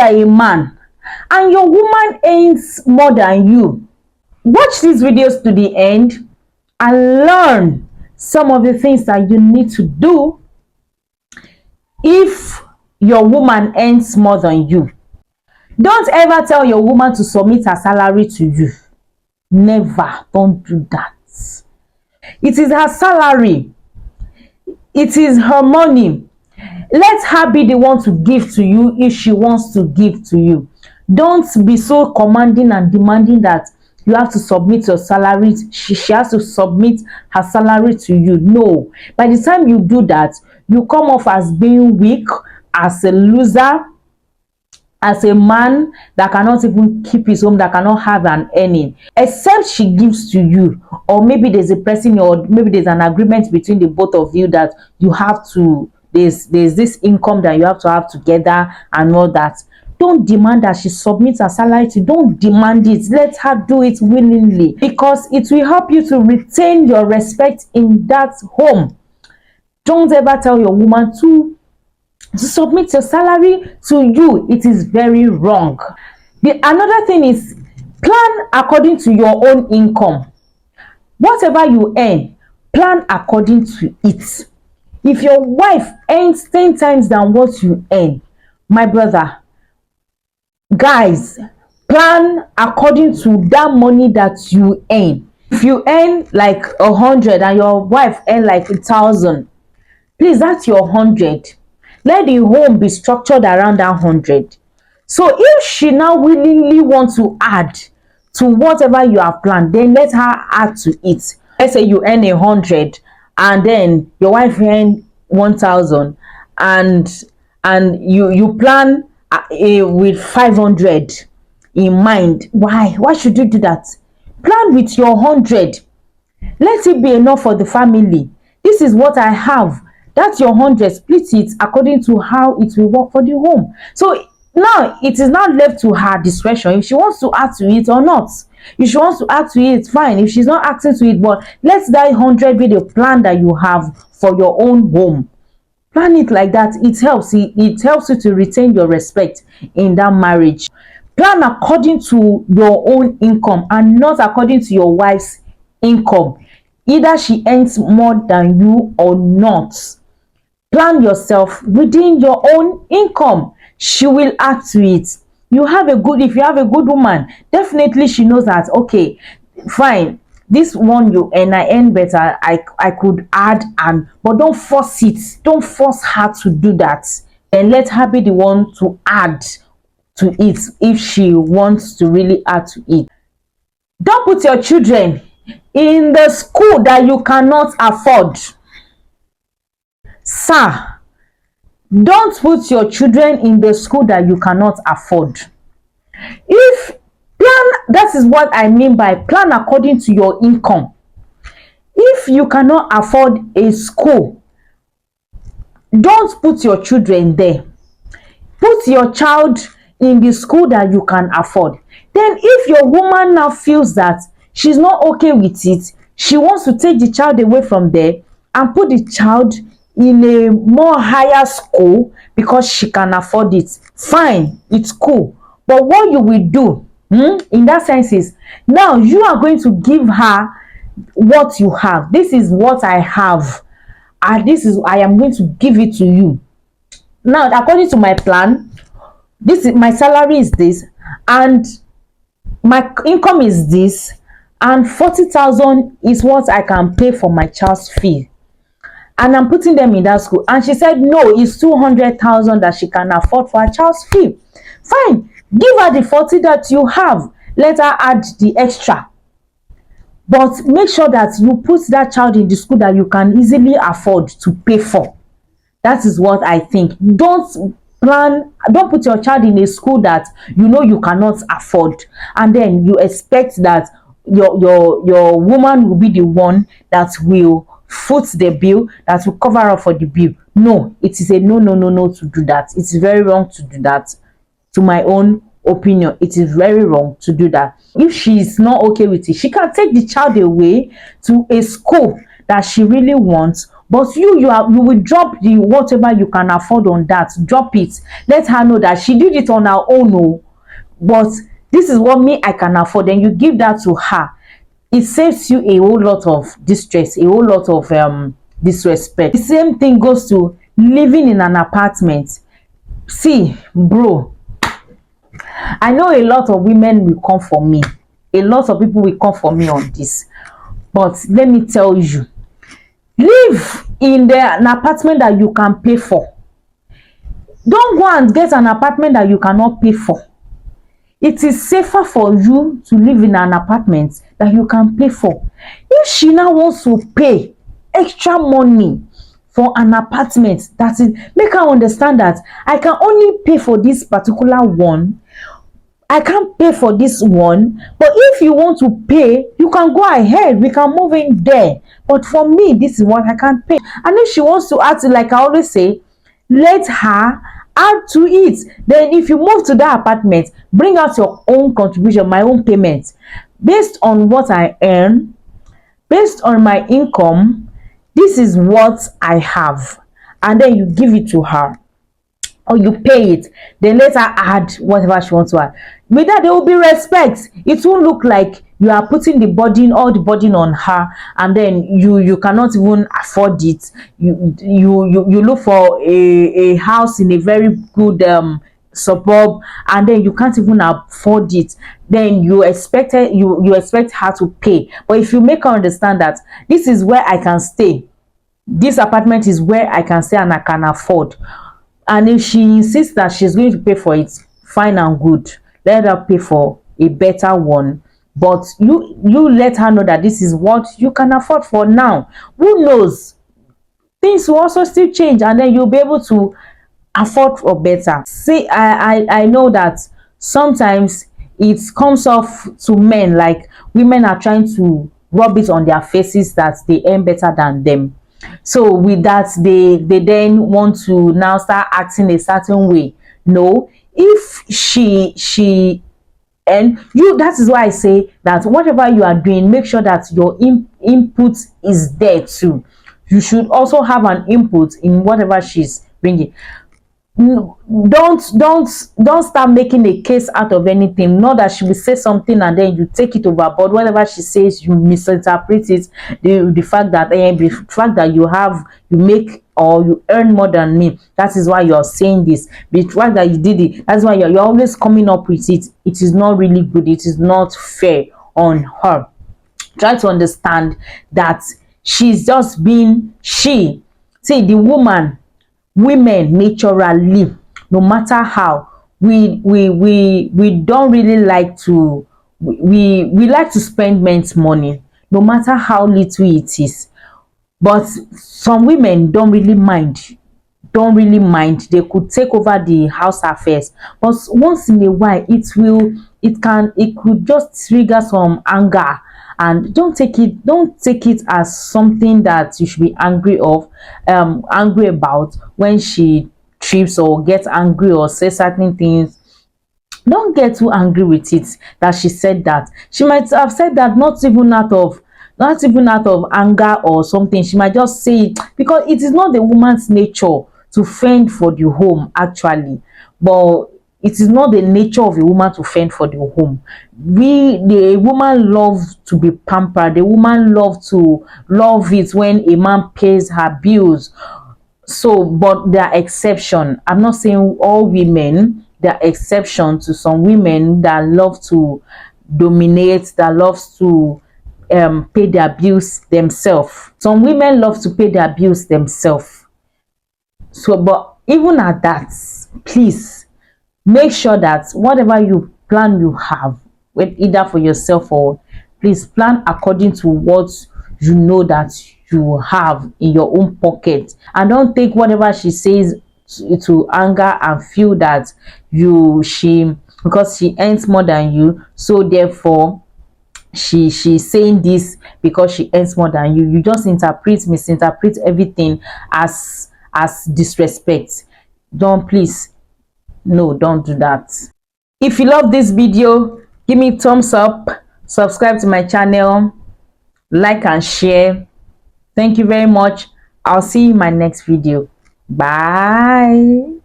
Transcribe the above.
are a man and your woman earns more than you, watch these videos to the end and learn some of the things that you need to do if your woman earns more than you. Don't ever tell your woman to submit her salary to you. Never. Don't do that. It is her salary. It is her money. Let her be the one to give to you if she wants to give to you. Don't be so commanding and demanding that you have to submit your salary. She has to submit her salary to you. No. By the time you do that, you come off as being weak, as a loser, as a man that cannot even keep his home, that cannot have an earning, except she gives to you, or maybe there's a person, or maybe there's an agreement between the both of you that you have to, there's this income that you have to have together and all that. Don't demand that she submits her salary to you. Don't demand it. Let her do it willingly, because it will help you to retain your respect in that home. Don't ever tell your woman to submit your salary to you. It is very wrong. Another thing is, plan according to your own income. Whatever you earn, plan according to it. If your wife earns 10 times than what you earn, my brother, guys, plan according to that money that you earn. If you earn like 100 and your wife earn like 1,000, please, that's your 100. Let the home be structured around that 100. So if she now willingly wants to add to whatever you have planned, then let her add to it. Let's say you earn 100 and then your wife earn 1,000, and you plan with 500 in mind. Why should you do that? Plan with your 100. Let it be enough for the family. This is what I have. That's your 100. Split it according to how it will work for the home. So now it is not left to her discretion if she wants to add to it or not. If she wants to add to it, fine. If she's not acting to it, but let that 100 be the plan that you have for your own home. Plan it like that. It helps. It helps you to retain your respect in that marriage. Plan according to your own income and not according to your wife's income. Either she earns more than you or not. Plan yourself within your own income. She will add to it. If you have a good woman, definitely she knows that, okay, fine, this one you earn, I earn better, I could add, but don't force it. Don't force her to do that. And let her be the one to add to it if she wants to really add to it. Don't put your children in the school that you cannot afford. Sir, don't put your children in the school that you cannot afford. That is what I mean by plan according to your income. If you cannot afford a school, don't put your children there. Put your child in the school that you can afford. Then if your woman now feels that she's not okay with it, she wants to take the child away from there and put the child in a more higher school because she can afford it, fine, it's cool. But what you will do in that sense is, now you are going to give her what you have. This is what I have, and I am going to give it to you. Now, according to my plan, my salary is this, and my income is this, and 40,000 is what I can pay for my child's fee. And I'm putting them in that school. And she said, no, it's 200,000 that she can afford for her child's fee. Fine. Give her the 40 that you have. Let her add the extra. But make sure that you put that child in the school that you can easily afford to pay for. That is what I think. Don't put your child in a school that you know you cannot afford. And then you expect that your woman will be the one that will foot the bill, that will cover up for the bill. No, it is a no to do that. It's very wrong to do that. To my own opinion, it is very wrong to do that. If she is not okay with it, she can take the child away to a school that she really wants, but you will drop the whatever you can afford on that. Drop it. Let her know that she did it on her own. Oh, but this is what me I can afford. Then you give that to her. It saves you a whole lot of distress, a whole lot of disrespect. The same thing goes to living in an apartment. See, bro, I know a lot of women will come for me. A lot of people will come for me on this. But let me tell you, live in an apartment that you can pay for. Don't go and get an apartment that you cannot pay for. It is safer for you to live in an apartment that you can pay for. If she now wants to pay extra money for an apartment, that is, make her understand that I can only pay for this particular one. I can't pay for this one, but if you want to pay, you can go ahead. We can move in there. But for me, this is what I can't pay. And if she wants to add to, like I always say, let her add to it. Then if you move to that apartment, bring out your own contribution, my own payment. Based on what I earn, based on my income, this is what I have. And then you give it to her. Or you pay it, then let her add whatever she wants to add. With that, there will be respect. It won't look like you are putting the burden, all the burden on her, and then you cannot even afford it. You look for a house in a very good suburb, and then you can't even afford it. Then you expect her to pay. But if you make her understand that this is where I can stay, this apartment is where I can stay and I can afford. And if she insists that she's going to pay for it, fine and good. Let her pay for a better one. But you let her know that this is what you can afford for now. Who knows? Things will also still change, and then you'll be able to afford for better. See, I know that sometimes it comes off to men like women are trying to rub it on their faces that they earn better than them. So with that, they then want to now start acting a certain way. No, if she and you, that is why I say that whatever you are doing, make sure that your input is there too. You should also have an input in whatever she's bringing. Don't start making a case out of anything. Not that she will say something and then you take it overboard. Whatever she says, you misinterpret it. The fact that you make or you earn more than me, that is why you're saying this. The fact that you did it, that's why you're always coming up with it. It is not really good. It is not fair on her. Try to understand that she's just being she. See, the women naturally, no matter how, we don't really like to, we like to spend men's money, no matter how little it is. But some women don't really mind. They could take over the house affairs, but once in a while it could just trigger some anger. And don't take it as something that you should be angry about when she trips or gets angry or says certain things. Don't get too angry with it that she said that. She might have said that not even out of anger or something. She might just say it because it is not the woman's nature to fend for the home actually. But it is not the nature of a woman to fend for the home. The woman loves to be pampered. The woman love it when a man pays her bills. So, but there are exceptions. I'm not saying all women. There are exceptions to some women that love to dominate, that loves to pay their bills themselves. Some women love to pay their bills themselves. So, but even at that, please make sure that whatever you plan you have, either for yourself or please plan according to what you know that you have in your own pocket, and don't take whatever she says to anger and feel that because she earns more than you, so therefore she's saying this because she earns more than you. You just misinterpret everything as disrespect. Don't do that. If you love this video, give me thumbs up, subscribe to my channel, like and share. Thank you very much. I'll see you in my next video. Bye.